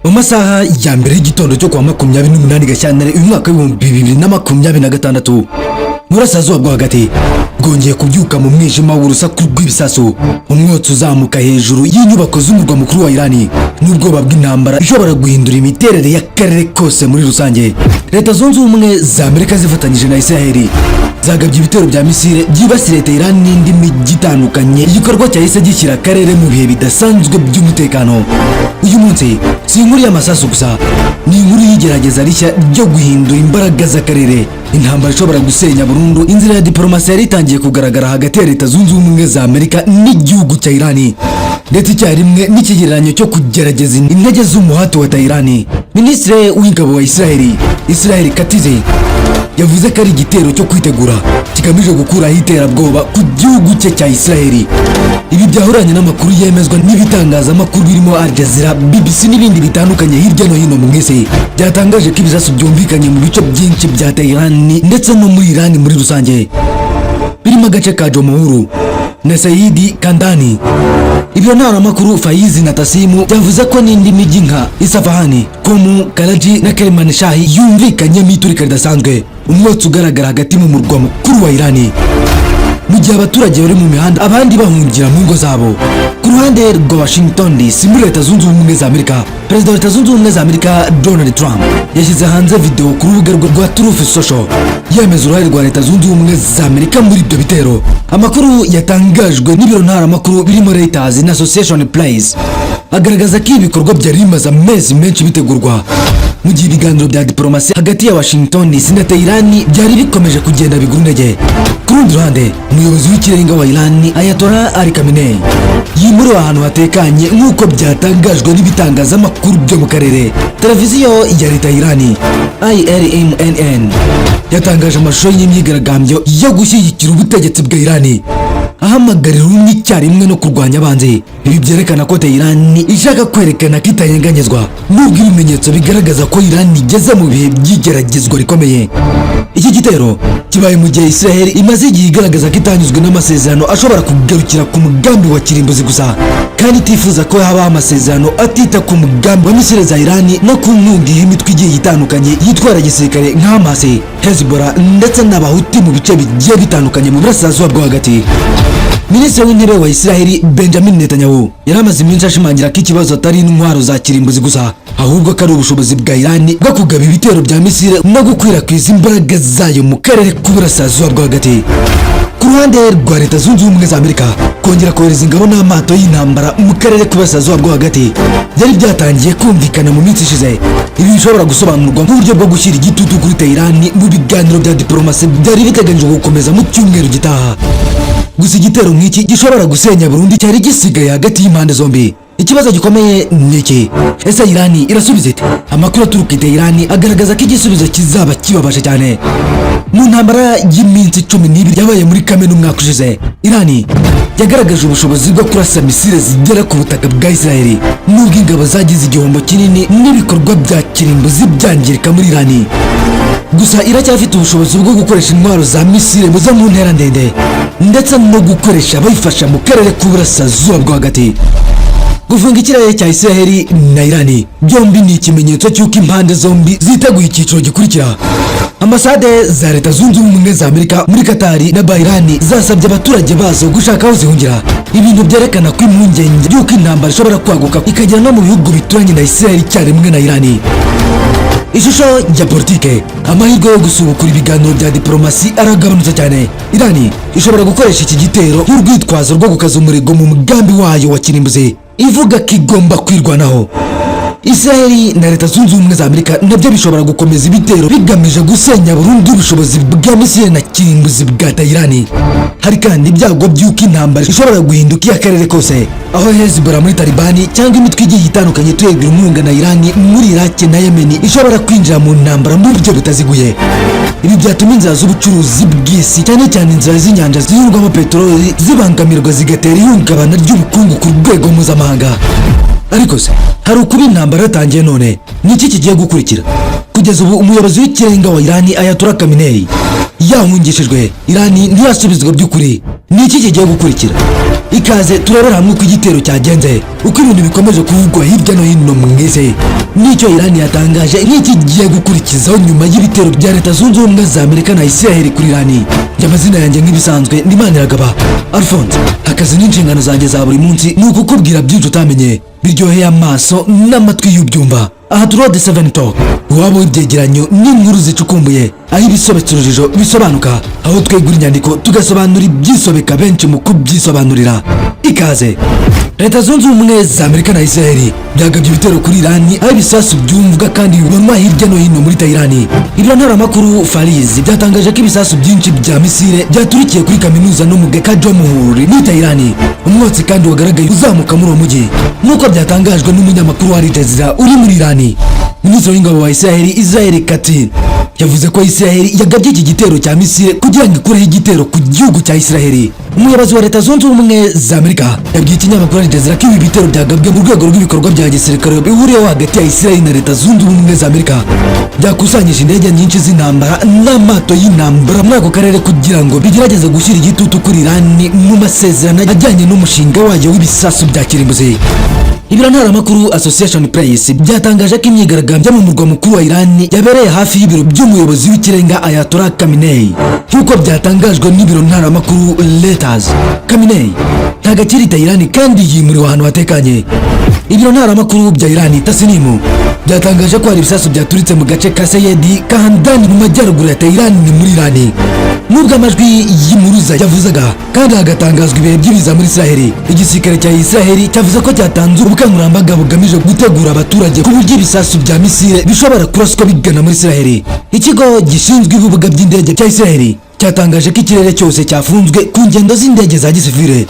mu masaha ya mbere y'igitondo cyo kwa 28 Gashyantare uyu mwaka wa 2026 murasazuba bwa Hagati bwongeye kubyuka mu mwijima w'urusaku rw'ibisasu, umwotsi uzamuka hejuru y'inyubako z'umurwa mukuru wa Irani n'ubwoba bw'intambara ishobora guhindura imiterere y'akarere kose muri rusange. Leta Zunze Ubumwe za Amerika zifatanyije na Isiraheli zagabye ibitero bya misile byibasira Tehran n'indi mijyi itandukanye. Igikorwa cyahise gishyira akarere mu bihe bidasanzwe by'umutekano. Uyu munsi si inkuru y'amasasu gusa, ni inkuru y'igerageza rishya ryo guhindura imbaraga z'akarere. Intambara ishobora gusenya burundu inzira ya diplomasi yari itangiye kugaragara hagati ya Leta Zunze Ubumwe za Amerika n'igihugu cya Irani, ndetse icyarimwe n'ikigereranyo cyo kugerageza intege z'umuhati wa Tehran. Minisitiri w'ingabo wa Isiraheli Katz yavuze ko ari igitero cyo kwitegura kigamije gukuraho iterabwoba ku gihugu cye cya Isiraheli. Ibi byahuranye n'amakuru yemezwa n'ibitangazamakuru birimo Al Jazeera, BBC n'ibindi bitandukanye hirya no hino mu isi, byatangaje ko ibisasu byumvikanye mu bice byinshi bya Tehran ndetse no muri Irani muri rusange, birimo agace ka Jomohuru na Saidi Kandani. Ibyo ntaramakuru Faizi na Tasimu byavuze ko n'indi mijyi nka Isfahan, Komu, Karachi na Kermanshah yumvikanyemo iturika ridasanzwe, umwotsi ugaragara hagati mu murwa mukuru wa Irani, mu gihe abaturage bari mu mihanda abandi bahungira mu ngo zabo. Ku ruhande rwa Washington DC muri Leta Zunze Ubumwe za Amerika, Perezida wa Leta Zunze Ubumwe za Amerika Donald Trump yashyize hanze video ku rubuga rwa Truth Social yemeza uruhare rwa Leta Zunze Ubumwe za Amerika muri ibyo bitero. Amakuru yatangajwe n'ibiro ntaramakuru birimo Reuters na Association Press agaragaza ko ibikorwa byari bimaze amezi menshi bitegurwa, mu gihe ibiganiro bya diplomasi hagati ya Washington DC na Tehran byari bikomeje kugenda bigura intege. Ku rundi ruhande, umuyobozi w'ikirenga wa Irani Ayatollah Ali Khamenei yimuriwe ahantu hatekanye nk'uko byatangajwe n'ibitangazamakuru byo mu karere. Televiziyo ya leta ya Irani IRNN yatangaje amashusho y'imyigaragambyo yo gushyigikira ubutegetsi bwa Irani, ahamagarira ubumwe icyarimwe no kurwanya abanzi. Ibi byerekana ko Tehran ishaka kwerekana ko itanyeganyezwa, nubwo ibimenyetso bigaragaza ko Irani igeze mu bihe by'igeragezwa rikomeye. Iki gitero kibaye mu gihe Isiraheli imaze igihe igaragaza ko itanyuzwe n'amasezerano ashobora kugarukira ku mugambi wa kirimbuzi gusa, kandi itifuza ko habaho amasezerano atita ku mugambi wa misile za Irani no ku nkunga y'imitwe igiye itandukanye yitwara gisirikare nka Hamas, Hezbollah ndetse n'abahuti mu bice bigiye bitandukanye mu burasirazuba bwo hagati. Minisitiri w'intebe wa Isiraheli Benjamin Netanyahu yari amaze iminsi ashimangira ko ikibazo atari intwaro za kirimbuzi gusa, ahubwo ko ari ubushobozi bwa Irani bwo kugaba ibitero bya misile no gukwirakwiza imbaraga zayo mu karere k'uburasirazuba bwo hagati. Ku ruhande rwa Leta Zunze Ubumwe za Amerika, kongera kohereza ingabo n'amato y'intambara mu karere k'uburasirazuba bwo hagati byari byatangiye kumvikana mu minsi ishize. Ibi bishobora gusobanurwa nk'uburyo bwo gushyira igitutu kuri Tehran mu biganiro bya diplomasi byari biteganyijwe gukomeza mu cyumweru gitaha. Gusa igitero nk'iki gishobora gusenya burundu cyari gisigaye hagati y'impande zombi. Ikibazo gikomeye ni iki: ese Irani irasubiza ite? Amakuru aturuka i Tehran agaragaza ko igisubizo kizaba kibabaje cyane. Mu ntambara y'iminsi 12 yabaye muri Kamena umwaka ushize, Irani yagaragaje ubushobozi bwo kurasa misile zigera ku butaka bwa Isiraheli, nubwo ingabo zagize igihombo kinini n'ibikorwa bya kirimbuzi byangirika muri Irani. Gusa iracyafite ubushobozi bwo gukoresha intwaro za misile zo mu ntera ndende ndetse no gukoresha abayifasha mu karere k'uburasirazuba bwo hagati. Gufunga ikirere cya Isiraheli na Irani byombi ni ikimenyetso cy'uko impande zombi ziteguye icyiciro gikurikira. Ambasade za Leta Zunze Ubumwe za Amerika muri Katari na Bayirshe zasabye abaturage bazo gushaka aho zihungira, ibintu byerekana ko impungenge y'uko intambara ishobora kwaguka ikagera no mu bihugu bituranye na Isiraheli icyarimwe na Irani. Ishusho ya politike, amahirwe yo gusubukura ibiganiro bya diplomasi aragabanutse cyane. Irani ishobora gukoresha iki gitero nk'urwitwazo rwo gukaza umurego mu mugambi wayo wa kirimbuzi, ivuga ko igomba kwirwanaho. Isiraheli na Leta Zunze Ubumwe za Amerika nabyo bishobora gukomeza ibitero bigamije gusenya burundu ubushobozi bwa misile na kirimbuzi bwa Tehran. Hari kandi ibyago by'uko intambara ishobora guhinduka iy'akarere kose, aho Hezbollah muri Talibani cyangwa imitwe igiye itandukanye tuyegura umwunga na Irani muri Iraq na Yemen ishobora kwinjira mu ntambara mu buryo butaziguye. Ibi byatuma inzira z'ubucuruzi bw'isi, cyane cyane inzira z'inyanja ziyurwamo peteroli, zibangamirwa zigatera ihungabana ry'ubukungu ku rwego mpuzamahanga. Ariko se hari ukuba intambara yatangiye none, ni iki kigiye gukurikira? kugeza ubu umuyobozi w'ikirenga wa Irani Ayatollah Khamenei yahungishijwe. Irani ntiyasubizwa by'ukuri. Ni iki kigiye gukurikira? Ikaze turebera hamwe uko igitero cyagenze, uko ibintu bikomeje kuvugwa hirya no hino mu isi, n'icyo Irani yatangaje nk'iki giye gukurikizaho nyuma y'ibitero bya Leta Zunze Ubumwe za Amerika na Isiraheli kuri Irani. Amazina yanjye nk'ibisanzwe ni Maniragaba Alphonse. Akazi n'inshingano zanjye za buri munsi ni ukukubwira byinshi utamenye biryoheye amaso n'amatwi y'ubyumva. Aha turi OD7 Talk, waba w'ibyegeranyo n'inkuru zicukumbuye, aho ibisobetse urujijo bisobanuka, aho twegura inyandiko tugasobanura ibyisobeka benshi mu kubyisobanurira. Ikaze. Leta Zunze Ubumwe za Amerika na Isiraheli byagabye ibitero kuri Irani, aho ibisasu byumvwa kandi bibonwa hirya no hino muri Tehran. Ibiro ntaramakuru Fariz byatangaje ko ibisasu byinshi bya misile byaturikiye kuri kaminuza no mu Gekajomuhuri muri Tehran. Umwotsi kandi wagaragaye uzamuka muri uwo mujyi, nk'uko byatangajwe n'umunyamakuru wa Leta uri muri Irani. Minisitiri w'ingabo wa Isiraheli Katz yavuze ko Isiraheli yagabye iki gitero cya misile kugira ngo ikureho igitero ku gihugu cya Isiraheli. Umuyobozi wa Leta Zunze Ubumwe za Amerika yabwiye ikinyamakuru Leta ko ibi bitero byagabwe mu rwego rw'ibikorwa bya gisirikare bihuriyeho hagati ya Isiraheli na Leta Zunze Ubumwe za Amerika, byakusanyije indege nyinshi z'intambara n'amato y'intambara muri ako karere kugira ngo bigerageze gushyira igitutu kuri Irani mu masezerano ajyanye n'umushinga wayo w'ibisasu bya kirimbuzi. Ibiro ntaramakuru Association Press byatangaje ko imyigaragambyo mu murwa mukuru wa Irani yabereye hafi y'ibiro by'umuyobozi w'ikirenga Ayatollah Khamenei, nk'uko byatangajwe n'ibiro ntaramakuru Reuters. Khamenei ntagakirita Irani kandi yimuriwe ahantu hatekanye. Ibiro ntaramakuru bya Irani Tasnimu byatangaje ko hari ibisasu byaturitse mu gace ka Sayedi Kahandani mu majyaruguru ya Tehran muri Irani. Nubwo amajwi y'impuruza yavuzaga kandi hagatangazwa ibihe by'ibiza muri Isiraheli, igisirikare cya Isiraheli cyavuze ko cyatanze ubukangurambaga bugamije gutegura abaturage ku buryo ibisasu bya misile bishobora kuraswa bigana muri Isiraheli. Ikigo gishinzwe ibibuga by'indege cya Isiraheli cyatangaje ko ikirere cyose cyafunzwe ku ngendo z'indege za gisivile,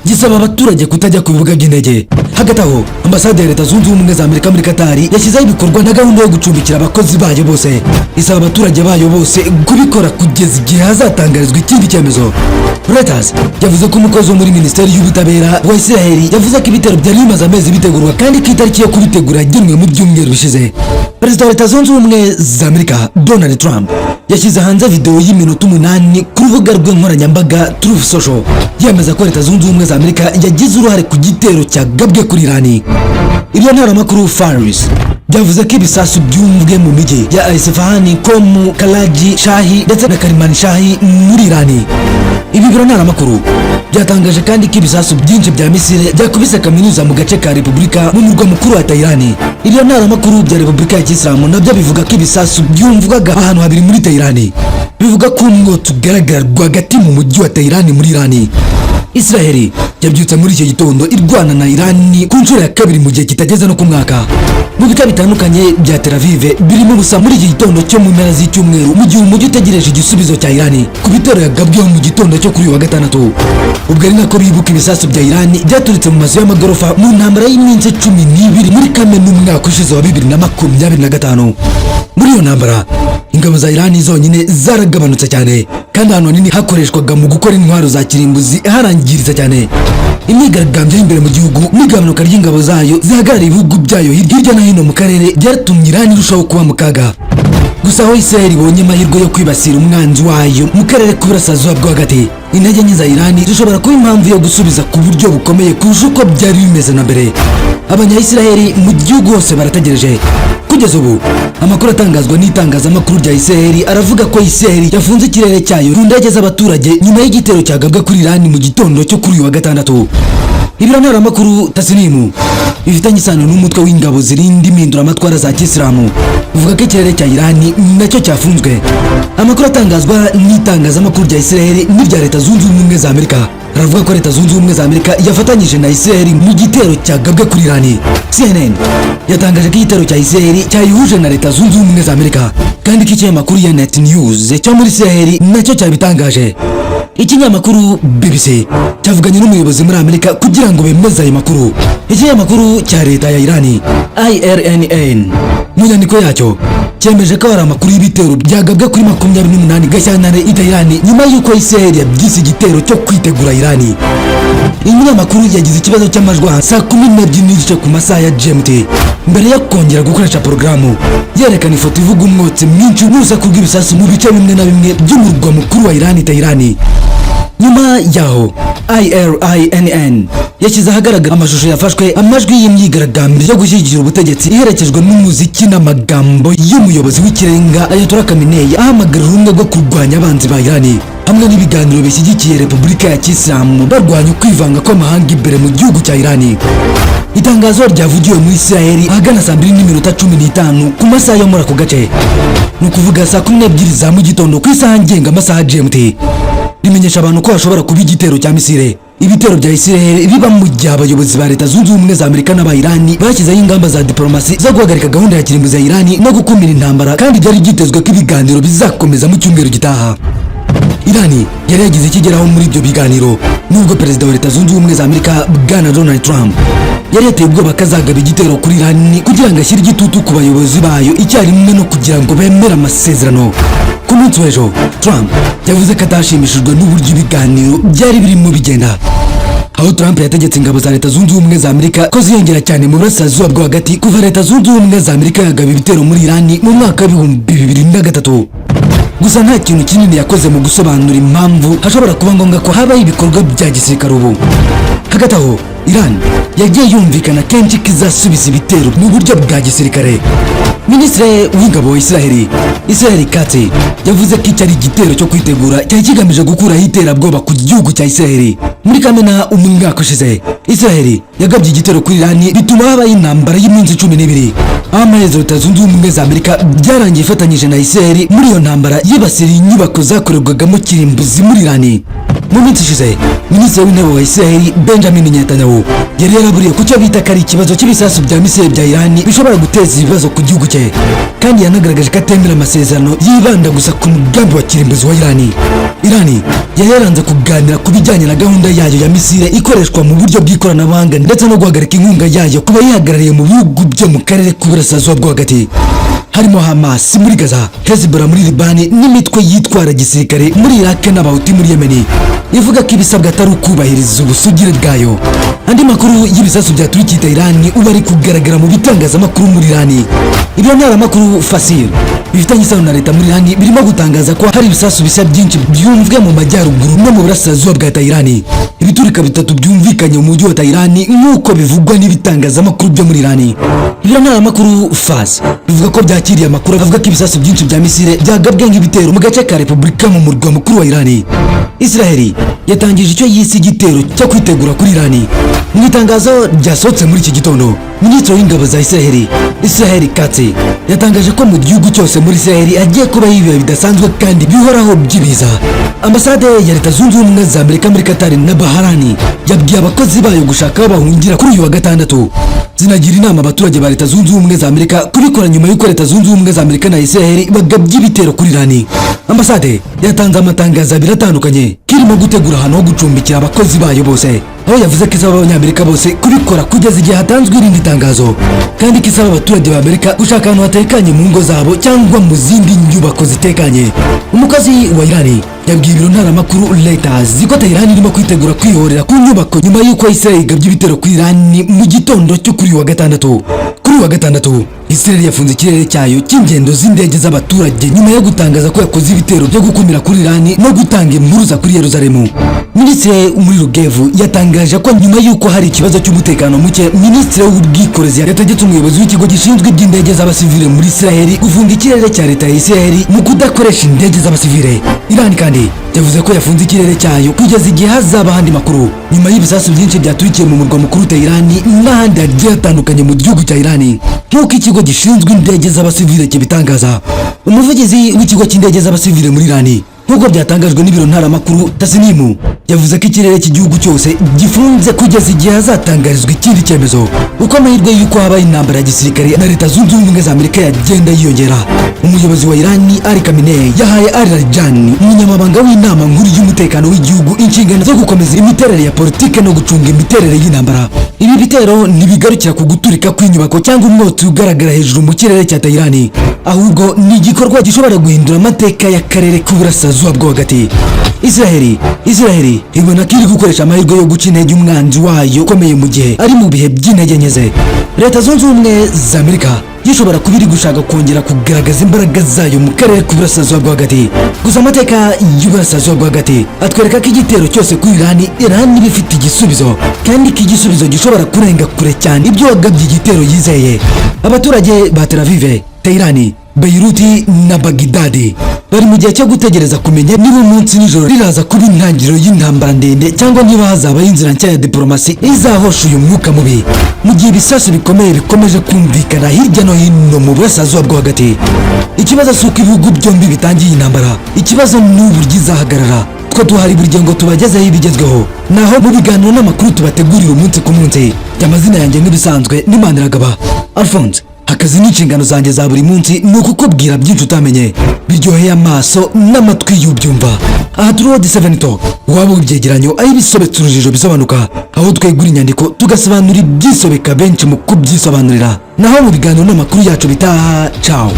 gisaba abaturage kutajya ku bibuga by'indege. Hagati aho, ambasade ya Leta Zunze Ubumwe za Amerika muri Katari yashyizeho ibikorwa na gahunda yo gucumbikira abakozi bayo bose, isaba abaturage bayo bose kubikora kugeza igihe hazatangarizwa ikindi cyemezo. Reuters yavuze ko umukozi wo muri Minisitiri y'Ubutabera wa Isiraheli yavuze ko ibitero byari bimaze amezi bitegurwa kandi ko itariki yo kubitegura yagenwe mu byumweru bishize. Perezida wa Leta Zunze Ubumwe za Amerika Donald Trump yashyize hanze video y'iminota 8 ku rubuga rwe nkoranyambaga Truth Social yemeza ko Leta Zunze Ubumwe za Amerika yagize uruhare ku gitero cyagabwe kuri Irani. Ibyo ntaramakuru Faris byavuze ko ibisasu byumvwe mu mijyi ya Isfahan, Qom, Karaji, Shahi ndetse na Karimani Shahi muri Irani. Ibi biro ntaramakuru byatangaje kandi ko ibisasu byinshi bya misile byakubise kaminuza mu gace ka Repubulika mu murwa mukuru wa Tehran. Ibyo ntaramakuru bya Repubulika ya Kisilamu nabyo bivuga ko ibisasu byumvwaga ahantu habiri muri Tehran, bivuga ko umwotsi ugaragara rwagati mu mujyi wa Tehran muri Irani. Isiraheli yabyutse muri icyo gitondo irwana na Irani ku nshuro ya kabiri mu gihe kitageze no ku mwaka. Mu bice bitandukanye bya Tel Aviv birimo gusa muri iki gitondo cyo mu mpera z'icyumweru, mu gihe umujyi utegereje igisubizo cya Irani ku bitero yagabweho mu gitondo cyo kuri uyu wa gatandatu. Ubwo ari nako bibuka ibisasu bya Irani byaturitse mu mazu y'amagorofa mu ntambara y'iminsi 12 muri Kamena umwaka ushize wa 2025. Muri iyo ntambara ingabo za Irani zonyine zaragabanutse cyane kandi ahantu hanini hakoreshwaga mu gukora intwaro za kirimbuzi harangiriza cyane. Imyigaragambyo y'imbere mu gihugu n'igabanuka ry'ingabo zayo zihagarariye ibihugu byayo hirya no hino mu karere byatumye Irani irushaho kuba mu kaga. Gusa aho Isiraheli ibonye amahirwe yo kwibasira umwanzi wayo mu karere k'uburasirazuba bwo hagati, intege nke za Irani zishobora kuba impamvu yo gusubiza ku buryo bukomeye kurusha uko byari bimeze na mbere. Abanya-Isiraheli mu gihugu hose barategereje. Kugeza ubu amakuru atangazwa n'itangazamakuru rya Isiraheli aravuga ko Isiraheli yafunze ikirere cyayo ku ndege z'abaturage nyuma y'igitero cyagabwe kuri Irani mu gitondo cyo kuri uyu wa gatandatu. Ibiro ntaramakuru Tasnimu bifitanye isano n'umutwe w'ingabo zirinda impinduramatwara za Kisilamu uvuga ko ikirere cya Irani nacyo cyafunzwe. Amakuru atangazwa n'itangazamakuru rya Isiraheli n'irya Leta Zunze Ubumwe za Amerika aravuga ko Leta Zunze Ubumwe za Amerika yafatanyije na Isiraheli mu gitero cyagabwe kuri Irani. CNN yatangaje ko igitero cya Isiraheli cyayihuje na Leta Zunze Ubumwe za Amerika kandi ko ikinyamakuru ya Net News cyo muri Isiraheli nacyo cyabitangaje. Ikinyamakuru BBC cyavuganye n'umuyobozi muri Amerika kugira ngo bemeze ayo makuru. Ikinyamakuru cya leta ya Irani IRNN mu nyandiko yacyo cyemeje ko hari amakuru y'ibitero byagabwe kuri 28 Gashyantare i Tehran nyuma y'uko Isiraheli yabyise igitero cyo kwitegura Irani. Umunyamakuru yagize ikibazo cy'amajwi saa 12:30 ku masaha ya GMT mbere yo kongera gukoresha porogaramu yerekana ifoto ivuga umwotsi mwinshi n'urusaku rw'ibisasu mu bice bimwe na bimwe by'umurwa mukuru wa Irani, Tehran. Nyuma yaho IRINN yashyize ahagaragara amashusho yafashwe amajwi y'imyigaragambyo yo gushyigikira ubutegetsi iherekejwe n'umuziki n'amagambo y'umuyobozi w'ikirenga Ayatollah Khamenei ahamagarira ubumwe bwo kurwanya abanzi ba Irani, hamwe n'ibiganiro bishyigikiye Repubulika ya Kisilamu barwanya ukwivanga kw'amahanga imbere mu gihugu cya Irani. Itangazo ryavugiwe muri Isiraheli ahagana saa 2:15 ku masaha yo muri ako gace, ni ukuvuga saa 12 za mu gitondo ku isaha ngenga amasaha GMT, rimenyesha abantu ko hashobora kuba igitero cya misile. Ibitero bya Isiraheli biba mu gihe abayobozi ba Leta Zunze Ubumwe za Amerika n'aba Irani bashyizeho ingamba za diplomasi zo guhagarika gahunda ya kirimbuzi ya Irani no gukumira intambara, kandi byari byitezwe ko ibiganiro bizakomeza mu cyumweru gitaha. Irani yari yagize ikigeraho muri ibyo biganiro nubwo perezida wa Leta Zunze Ubumwe za Amerika bwana Donald Trump yari yateye ubwoba ko azagaba igitero kuri Irani kugira ngo ashyire igitutu ku bayobozi bayo icyarimwe no kugira ngo bemere amasezerano. Ku munsi w'ejo Trump yavuze ko atashimishijwe n'uburyo ibiganiro byari birimo bigenda, aho Trump yategetse ingabo za Leta Zunze Ubumwe za Amerika ko ziyongera cyane mu burasirazuba bwo hagati kuva Leta Zunze Ubumwe za Amerika yagaba ibitero muri Irani mu mwaka wa 2023. Gusa nta kintu kinini yakoze mu gusobanura impamvu hashobora kuba ngombwa ko habaho ibikorwa bya gisirikare ubu. Hagati aho Iran yagiye yumvikana kenshi ko izasubiza ibitero mu buryo bwa gisirikare. Minisitiri w'ingabo wa Isiraheli Katz yavuze ko iki ari igitero cyo kwitegura cyari kigamije gukuraho iterabwoba ku gihugu cya Isiraheli. Muri Kamena umwaka ushize Isiraheli yagabye igitero kuri Irani bituma habaho intambara y'iminsi 12, aho amaherezo Leta Zunze Ubumwe za Amerika byarangiye ifatanyije na Isiraheli muri iyo ntambara yibasira inyubako zakorerwagamo kirimbuzi muri Irani. Mu minsi ishize Minisitiri w'intebe wa Isiraheli Benjamin Netanyahu yari yaraburiye ku cyo bita ko ari ikibazo cy'ibisasu bya misile bya Irani bishobora guteza ibibazo ku gihugu cye, kandi yanagaragaje ko atemera amasezerano yibanda gusa ku mugambi wa kirimbuzi wa Irani. Irani yari yaranze kuganira ku bijyanye na gahunda yayo ya misile ikoreshwa mu buryo bw'ikoranabuhanga ndetse no guhagarika inkunga yayo kuba yihagarariye mu bihugu byo mu karere k'uburasirazuba bwo hagati, harimo Hamas muri Gaza, Hezbollah muri Libani n'imitwe yitwara gisirikare muri Iraq n'Abahuti muri Yemen. Ivuga ko ibisabwa atari ukubahiriza ubusugire bwayo. Andi makuru y'ibisasu bya Turkiye Irani ubu ari kugaragara mu bitangazamakuru muri Irani. Ibyo ntaramakuru Fasir bifitanye isano na leta muri Irani birimo gutangaza ko hari ibisasu bisa byinshi byumvwe mu majyaruguru no mu burasirazuba bwa Tehran. Ibiturika bitatu byumvikanye mu mujyi wa Tehran nk'uko bivugwa n'ibitangazamakuru byo muri Irani. Ibyo ntaramakuru Fas bivuga ko byakiriye amakuru avuga ko ibisasu byinshi bya misile byagabwe nk'ibitero mu gace ka Repubulika mu murwa mukuru wa Irani. Isiraheli yatangije icyo yise igitero cyo kwitegura kuri Irani. Mu itangazo ryasohotse muri iki gitondo, Minisitiri w'ingabo za Isiraheli Katz yatangaje ko mu gihugu cyose muri Isiraheli agiye kubaho ibihe bidasanzwe kandi bihoraho by'ibiza. Ambasade ya Leta Zunze Ubumwe za Amerika muri Katz na Bahrain yabwiye abakozi bayo gushaka aho bahungira kuri uyu wa gatandatu, zinagira inama abaturage ba Leta Zunze Ubumwe za Amerika kubikora nyuma y'uko Leta Zunze Ubumwe za Amerika na Isiraheli bagabye ibitero kuri Irani. Ambasade yatanze amatangazo abiri atandukanye kirimo gutegura ahantu ho gucumbikira abakozi bayo bose, aho yavuze ko isaba abanyamerika bose kubikora kugeza igihe hatanzwe irindi tangazo, kandi ko isaba abaturage ba Amerika gushaka ahantu hatekanye mu ngo zabo cyangwa mu zindi nyubako zitekanye. Umukozi wa Irani yabwiye ibiro ntaramakuru Reuters ko Tehran irimo kwitegura kwihorera ku nyubako nyuma y'uko Isiraheli igabye ibitero kuri Irani mu gitondo cyo kuri wa gatandatu. Kuri wa gatandatu Isiraheli yafunze ikirere cyayo cy'ingendo z'indege z'abaturage nyuma yo gutangaza ko yakoze ibitero byo gukumira kuri Irani no gutanga impuruza kuri Yerusalemu. Minisitiri muri Rugevu yatangaje ko nyuma y'uko hari ikibazo cy'umutekano muke, Minisitiri w'ubwikorezi yategetse umuyobozi w'ikigo gishinzwe iby'indege z'abasivile muri Isiraheli gufunga ikirere cya leta ya Isiraheli mu kudakoresha indege z'abasivile. Irani kandi yavuze ko yafunze ikirere cyayo kugeza igihe hazaba ahandi makuru nyuma y'ibisasu byinshi byaturikiye mu murwa mukuru Tehran n'ahandi hagiye hatandukanye mu gihugu cya Irani, nk'uko ikigo gishinzwe indege z'abasivile kibitangaza. Umuvugizi w'ikigo cy'indege z'abasivile muri Irani nk'uko byatangajwe n'ibiro ntaramakuru Tasnimu yavuze ko ikirere cy'igihugu cyose gifunze kugeza igihe hazatangarizwa ikindi cyemezo, uko amahirwe y'uko habaye intambara ya gisirikare na Leta Zunze Ubumwe za Amerika yagenda yiyongera. Umuyobozi wa Irani Ali Khamenei yahaye Ali Rajani, umunyamabanga w'inama nkuru y'umutekano w'igihugu, inshingano zo gukomeza imiterere ya politike no gucunga imiterere y'intambara. Ibi bitero ntibigarukira ku guturika kw'inyubako cyangwa umwotsi ugaragara hejuru mu kirere cya Tehran, ahubwo ni igikorwa gishobora guhindura amateka y'akarere k'uburasirazuba bwo hagati. Isiraheli ibona ko iri gukoresha amahirwe yo guca intege umwanzi wayo ukomeye mu gihe ari mu bihe by'intege nke ze. Leta Zunze Ubumwe za Amerika gishobora kuba iri gushaka kongera kugaragaza imbaraga zayo mu karere k'uburasirazuba bwo hagati. Gusa amateka y'uburasirazuba bwo hagati atwereka ko igitero cyose kuri Irani iba ifite igisubizo, kandi ko igisubizo gishobora kurenga kure cyane ibyo wagabye igitero yizeye. Abaturage ba Tel Aviv, Tehran, Bayirshe na Bagdad bari mu gihe cyo gutegereza kumenya niba umunsi nijoro riraza kuba intangiriro y'intambara ndende cyangwa niba hazabaho inzira nshya ya diplomasi izahosha uyu mwuka mubi. Mu gihe ibisasu bikomeye bikomeje kumvikana hirya no hino mu burasirazuba bwo hagati, ikibazo si uko ibihugu byombi bitangiye intambara, ikibazo ni uburyo izahagarara. Twe duhari buri gihe ngo tubagezeho ibigezweho, naho mu biganiro n'amakuru tubategurira umunsi ku munsi. Amazina yanjye nk'ibisanzwe ni Maniragaba Alphonse. Akazi n'inshingano zanjye za buri munsi ni ukukubwira byinshi utamenye biryoheye amaso n'amatwi y'ubyumva. Aha turi OD7 Talk, waba ubyegeranyo aho ibisobetse urujijo bisobanuka, aho twegura inyandiko tugasobanura ibyisobeka benshi mu kubyisobanurira, naho mu biganiro n'amakuru yacu bitaha. Ciao.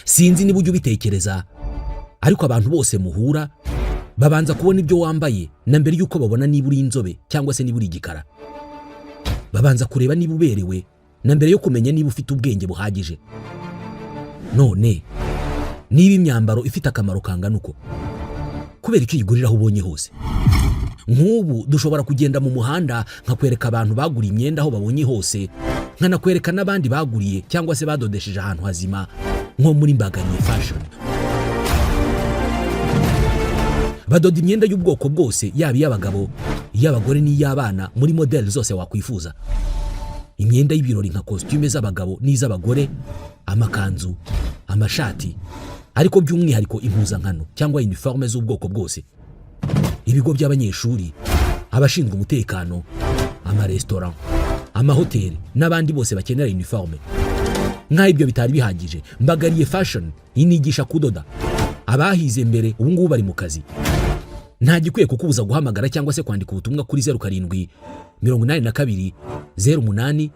Sinzi niba ujya ubitekereza, ariko abantu bose muhura babanza kubona ibyo wambaye na mbere yuko babona niba uri inzobe cyangwa se niba uri igikara. Babanza kureba niba uberewe na mbere yo kumenya niba ufite ubwenge buhagije. None niba imyambaro ifite akamaro kangana uko, kubera icyo uyigurira aho ubonye hose. Nk'ubu dushobora kugenda mu muhanda nkakwereka abantu baguriye imyenda aho babonye hose, nkanakwereka n'abandi baguriye cyangwa se badodesheje ahantu hazima nko muri Bagabye fashion. Badoda imyenda y'ubwoko bwose, yaba iy'abagabo, iy'abagore n'iy'abana, muri model zose wakwifuza. Imyenda y'ibirori nka costume z'abagabo n'iz'abagore, amakanzu, amashati, ariko by'umwihariko impuzankano cyangwa uniforme z'ubwoko bwose. Ibigo by'abanyeshuri, abashinzwe umutekano, amarestaurant, amahoteli n'abandi bose bakenera uniforme. Nka ibyo bitari bihagije, Bagabye fashion inigisha kudoda. Abahize mbere ubu ngubu bari mu kazi. Nta gikwiye kukubuza guhamagara cyangwa se kwandika ubutumwa kuri 07 82 08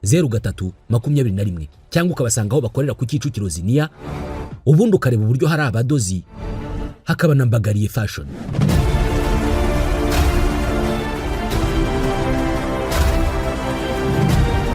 03 21 cyangwa ukabasanga aho bakorera ku Kicukiro Ziniya, ubundi ukareba uburyo hari abadozi, hakaba na Bagabye fashion.